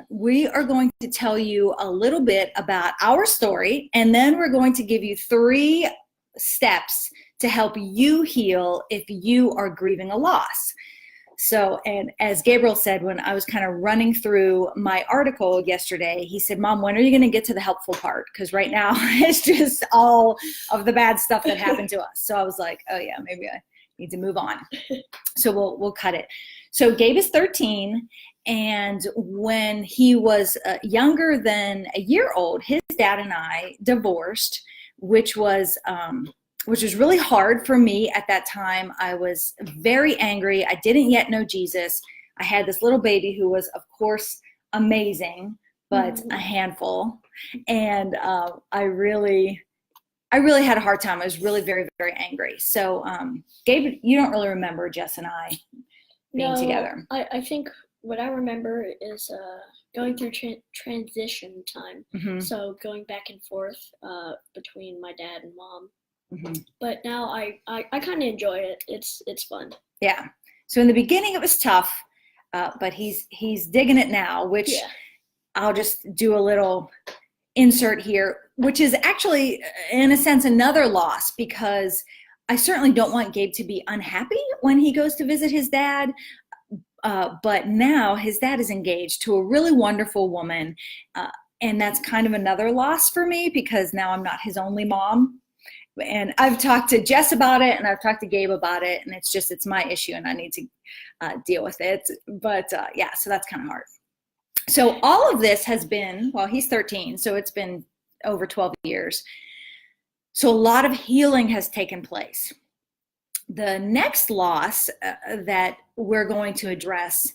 we are going to tell you a little bit about our story, and then we're going to give you 3 steps to help you heal if you are grieving a loss. So, and as Gabriel said, when I was kind of running through my article yesterday, he said, Mom, when are you going to get to the helpful part? Because right now it's just all of the bad stuff that happened to us. So I was like, oh yeah, maybe I need to move on. So we'll cut it. So Gabe is 13. And when he was younger than a year old, his dad and I divorced, which was really hard for me at that time. I was very angry. I didn't yet know Jesus. I had this little baby who was, of course, amazing, but a handful. And I really had a hard time. I was really very, very angry. So Gabe, you don't really remember Jess and I being together. I think what I remember is going through transition time. Mm-hmm. So going back and forth between my dad and mom. Mm-hmm. But now I kind of enjoy it. It's fun. Yeah. So in the beginning it was tough, but he's digging it now, which I'll just do a little insert here, which is actually in a sense another loss, because I certainly don't want Gabe to be unhappy when he goes to visit his dad. But now his dad is engaged to a really wonderful woman. And that's kind of another loss for me, because now I'm not his only mom. And I've talked to Jess about it, and I've talked to Gabe about it, and it's my issue, and I need to deal with it. But yeah, so that's kind of hard. So all of this has been, well, he's 13, so it's been over 12 years. So a lot of healing has taken place. The next loss that we're going to address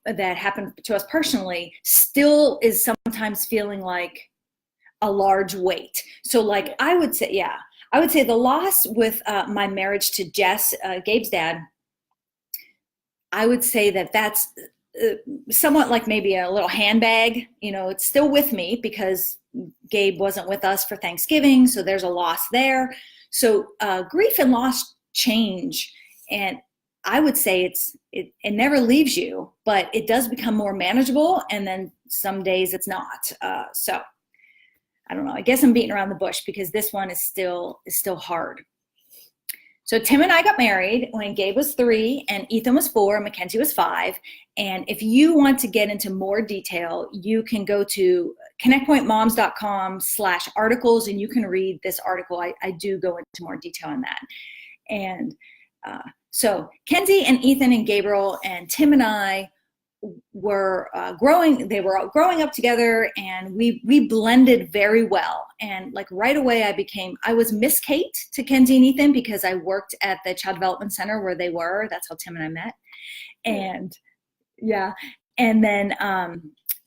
that happened to us personally still is sometimes feeling like a large weight. So like I would say the loss with my marriage to Jess, Gabe's dad, I would say that's somewhat like maybe a little handbag. It's still with me because Gabe wasn't with us for Thanksgiving, so there's a loss there. So grief and loss change, and I would say it never leaves you, but it does become more manageable, and then some days it's not. So I don't know. I guess I'm beating around the bush because this one is still hard. So Tim and I got married when Gabe was 3 and Ethan was 4 and Mackenzie was 5. And if you want to get into more detail, you can go to connectpointmoms.com/articles and you can read this article. I do go into more detail on that. And so Kenzie and Ethan and Gabriel and Tim and I were growing up together, and we blended very well. And like right away I was Miss Kate to Kenzie and Ethan because I worked at the Child Development Center where they were. That's how Tim and I met. And yeah, and then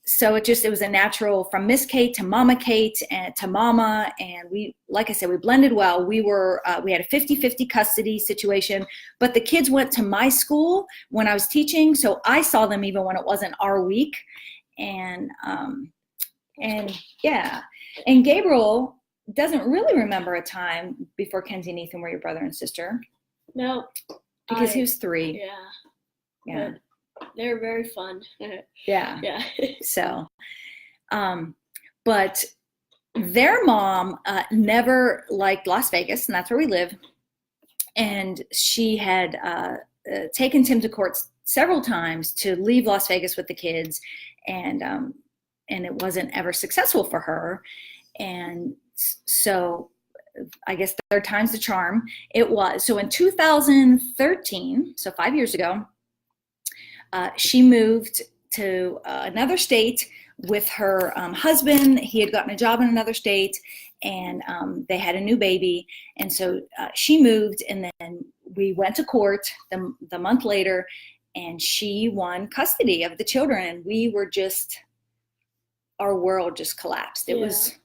so it was a natural from Miss Kate to Mama Kate and to Mama. And we, like I said, we blended well. We had a 50-50 custody situation, but the kids went to my school when I was teaching. So I saw them even when it wasn't our week. And yeah, and Gabriel doesn't really remember a time before Kenzie and Ethan were your brother and sister. No. Because he was 3. Yeah. They're very fun. Yeah. Yeah. So, but their mom never liked Las Vegas, and that's where we live. And she had taken Tim to court several times to leave Las Vegas with the kids, and it wasn't ever successful for her. And so I guess third time's the charm. It was. So in 2013, so 5 years ago, she moved to another state with her husband. He had gotten a job in another state, and they had a new baby. And so she moved, and then we went to court the month later, and she won custody of the children. And we were our world just collapsed. It was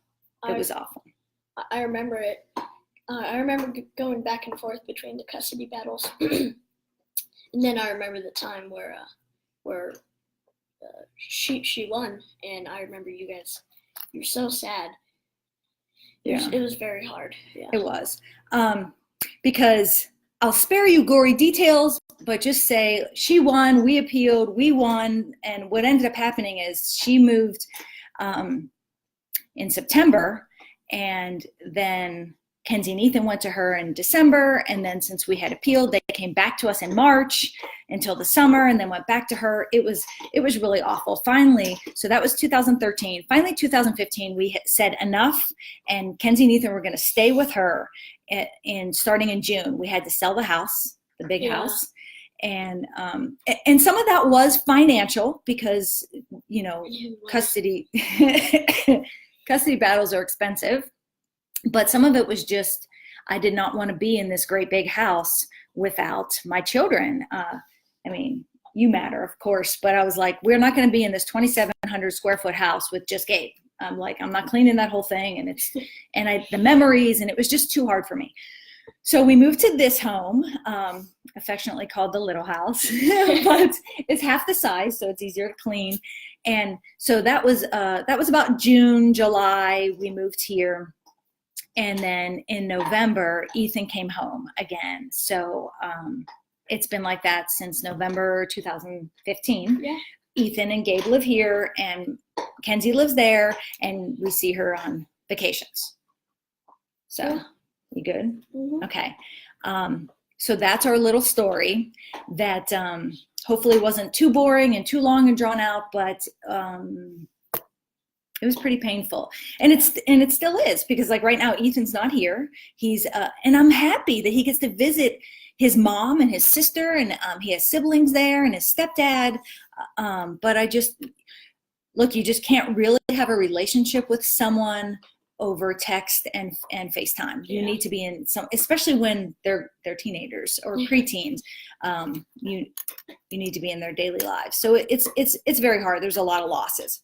awful. I remember it. I remember going back and forth between the custody battles. And then I remember the time where she won, and I remember you guys. You're so sad. It was very hard. Yeah. It was because I'll spare you gory details, but just say she won, we appealed, we won. And what ended up happening is she moved in September, and then Kenzie and Ethan went to her in December, and then since we had appealed, they came back to us in March until the summer, and then went back to her. It was really awful. Finally, so that was 2013. Finally, 2015, we said enough, and Kenzie and Ethan were going to stay with her. Starting in June, we had to sell the house, the big house, and some of that was financial because custody battles are expensive. But some of it was just, I did not want to be in this great big house without my children. I mean, you matter, of course, but I was like, we're not going to be in this 2,700 square foot house with just Gabe. I'm like, I'm not cleaning that whole thing, and the memories, and it was just too hard for me. So we moved to this home, affectionately called the Little House, but it's half the size, so it's easier to clean. And so that was about June, July. We moved here. And then in November, Ethan came home again. So it's been like that since November 2015. Yeah. Ethan and Gabe live here, and Kenzie lives there, and we see her on vacations. So, yeah. You good? Mm-hmm. Okay. So that's our little story that hopefully wasn't too boring and too long and drawn out, but it was pretty painful, and it still is, because like right now Ethan's not here. He's and I'm happy that he gets to visit his mom and his sister, and he has siblings there and his stepdad. But I just you just can't really have a relationship with someone over text and FaceTime. You need to be in some, especially when they're teenagers or preteens. You need to be in their daily lives. So it's very hard. There's a lot of losses.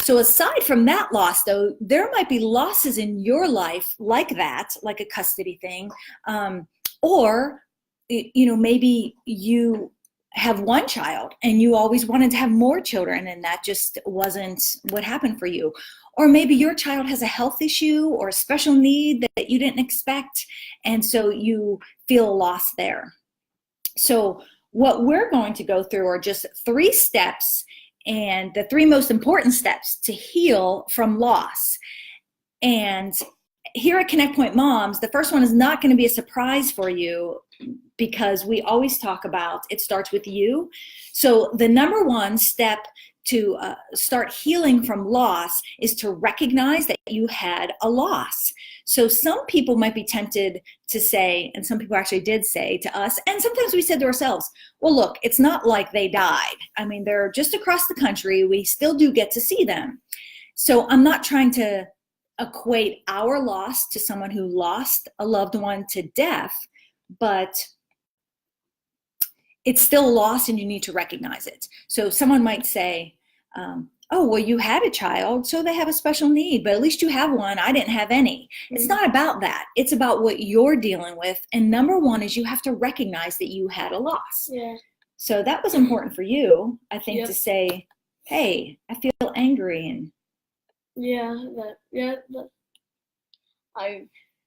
So aside from that loss, though, there might be losses in your life like that, like a custody thing, or maybe you have one child and you always wanted to have more children, and that just wasn't what happened for you. Or maybe your child has a health issue or a special need that you didn't expect, and so you feel a loss there. So what we're going to go through are just 3 steps, and the 3 most important steps to heal from loss. And here at Connect Point Moms, the first one is not going to be a surprise for you, because we always talk about it starts with you. So the number 1 step to start healing from loss is to recognize that you had a loss. So some people might be tempted to say, and some people actually did say to us, and sometimes we said to ourselves, well, look, it's not like they died. I mean, they're just across the country. We still do get to see them. So I'm not trying to equate our loss to someone who lost a loved one to death, but it's still a loss and you need to recognize it. So someone might say, oh, well, you had a child, so they have a special need, but at least you have one. I didn't have any. It's not about that. It's about what you're dealing with. And number 1 is you have to recognize that you had a loss. Yeah. So that was important for you, I think, to say, hey, I feel angry. And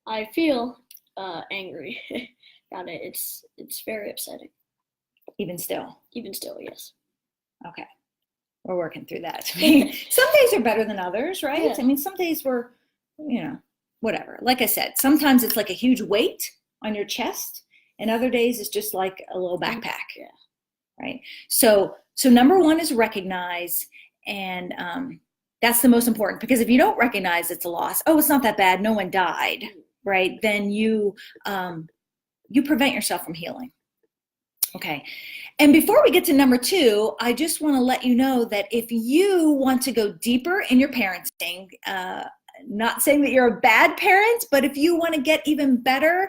I feel angry about it. It's very upsetting. Even still, yes. Okay. We're working through that. I mean, some days are better than others, right? Yeah. I mean, some days we're, whatever. Like I said, sometimes it's like a huge weight on your chest, and other days it's just like a little backpack. Yeah. Right. So number 1 is recognize, and that's the most important, because if you don't recognize it's a loss, oh, it's not that bad, no one died, right? Then you prevent yourself from healing. Okay. And before we get to number 2, I just want to let you know that if you want to go deeper in your parenting, not saying that you're a bad parent, but if you want to get even better,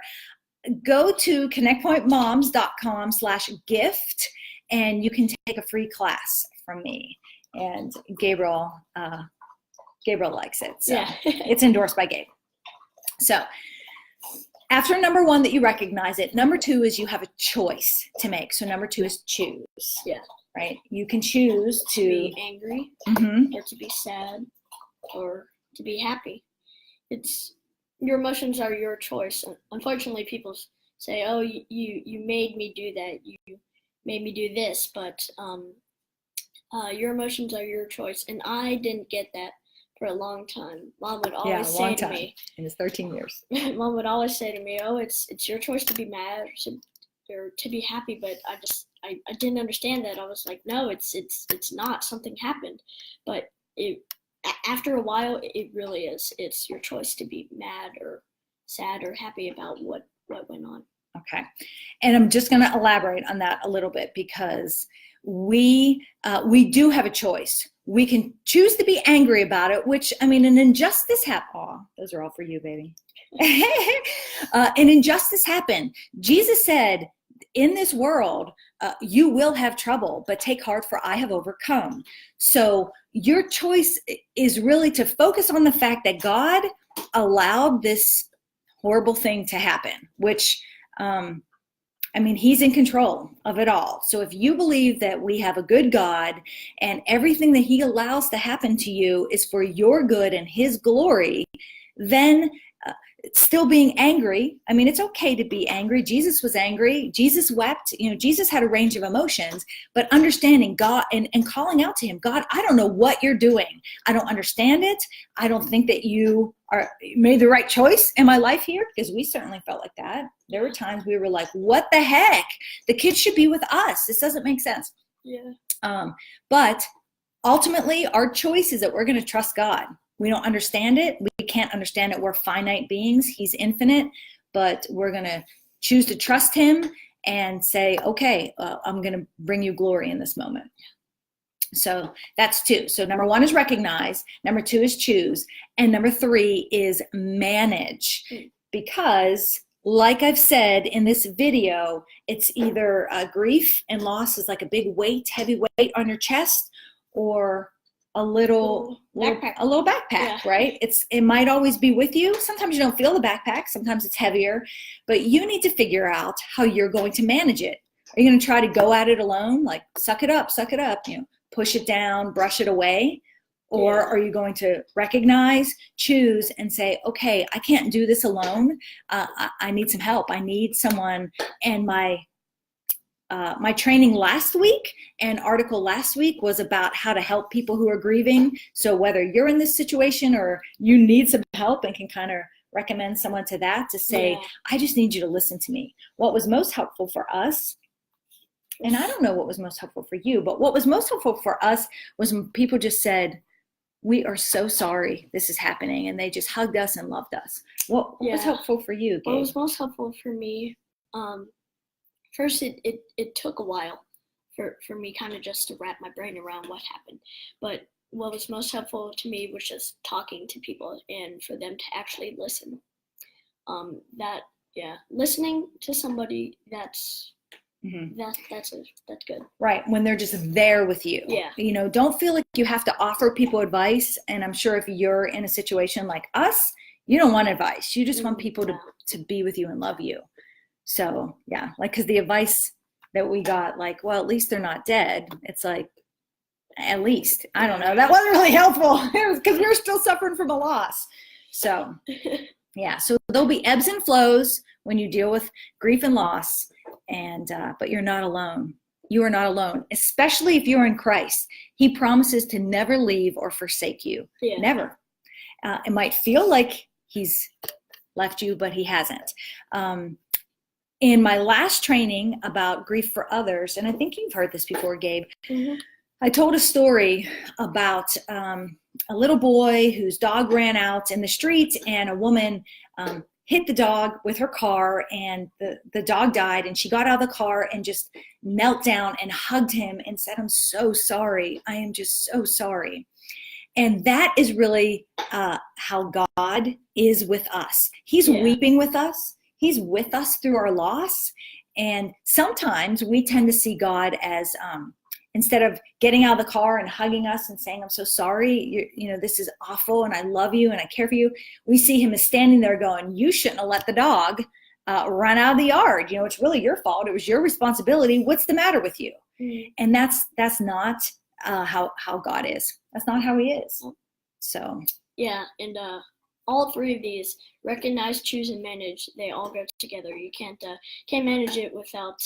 go to connectpointmoms.com/gift, and you can take a free class from me. And Gabriel likes it. So it's endorsed by Gabe. So after number 1 that you recognize it, number 2 is you have a choice to make. So number 2 is choose. Yeah. Right? You can choose to be angry, or to be sad, or to be happy. Your emotions are your choice. Unfortunately, people say, oh, you made me do that, you made me do this, but your emotions are your choice. And I didn't get that for a long time. Mom would always say to me, in his 13 years. Mom would always say to me, oh, it's your choice to be mad or to be happy, but I didn't understand that. I was like, no, it's not. Something happened, but after a while, it really is. It's your choice to be mad or sad or happy about what went on. Okay, and I'm just going to elaborate on that a little bit, because we do have a choice. We can choose to be angry about it, which, I mean, an injustice happened. Oh, those are all for you, baby. An injustice happened. Jesus said, in this world, you will have trouble, but take heart, for I have overcome. So your choice is really to focus on the fact that God allowed this horrible thing to happen, which, I mean, he's in control of it all. So if you believe that we have a good God and everything that he allows to happen to you is for your good and his glory, then still being angry, I mean, it's okay to be angry. Jesus was angry. Jesus wept. You know, Jesus had a range of emotions, but understanding God and calling out to him, God, I don't know what you're doing. I don't understand it. I don't think that you made the right choice in my life here, because we certainly felt like that. There were times we were like, what the heck? The kids should be with us. This doesn't make sense. Yeah. But ultimately, our choice is that we're going to trust God. We don't understand it. We can't understand it. We're finite beings. He's infinite, but we're going to choose to trust him and say, okay, I'm going to bring you glory in this moment. So that's 2. So number 1 is recognize. Number 2 is choose. And number 3 is manage. Because like I've said in this video, it's either grief and loss is like a big weight, heavy weight on your chest, or a little backpack, yeah. Right? It might always be with you. Sometimes you don't feel the backpack. Sometimes it's heavier, but you need to figure out how you're going to manage it. Are you going to try to go at it alone? Like, suck it up, you know, push it down, brush it away? Or are you going to recognize, choose, and say, okay, I can't do this alone. I need some help. I need someone. And my training last week and article last week was about how to help people who are grieving. So whether you're in this situation or you need some help, and can kind of recommend someone to that, to say, I just need you to listen to me. What was most helpful for us, and I don't know what was most helpful for you, but what was most helpful for us was when people just said, we are so sorry this is happening. And they just hugged us and loved us. What was helpful for you, Gabe? What was most helpful for me, first, it took a while for me kind of just to wrap my brain around what happened. But what was most helpful to me was just talking to people and for them to actually listen. Listening to somebody, that's good. Right, when they're just there with you. Yeah. You know, don't feel like you have to offer people advice. And I'm sure if you're in a situation like us, you don't want advice. You just want people to be with you and love you. So yeah, like, because the advice that we got, like, well, at least they're not dead. It's like, at least, I don't know. That wasn't really helpful. It was because we were still suffering from a loss. So yeah, so there'll be ebbs and flows when you deal with grief and loss, and but you're not alone. You are not alone, especially if you're in Christ. He promises to never leave or forsake you. Yeah. Never. It might feel like he's left you, but he hasn't. In my last training about grief for others, and I think you've heard this before, Gabe, I told a story about a little boy whose dog ran out in the street, and a woman hit the dog with her car, and the dog died, and she got out of the car and just knelt down and hugged him and said, I'm so sorry. I am just so sorry. And that is really how God is with us. He's weeping with us. He's with us through our loss. And sometimes we tend to see God as, instead of getting out of the car and hugging us and saying, I'm so sorry, you know, this is awful and I love you and I care for you, we see him as standing there going, you shouldn't have let the dog run out of the yard. You know, it's really your fault. It was your responsibility. What's the matter with you? And that's not how God is. That's not how he is. So. Yeah, and all three of these, recognize, choose, and manage, they all go together. You can't manage it without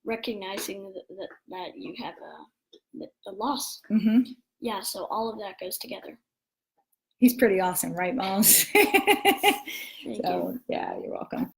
recognizing that you have a loss. Mm-hmm. Yeah, so all of that goes together. He's pretty awesome, right, Moms?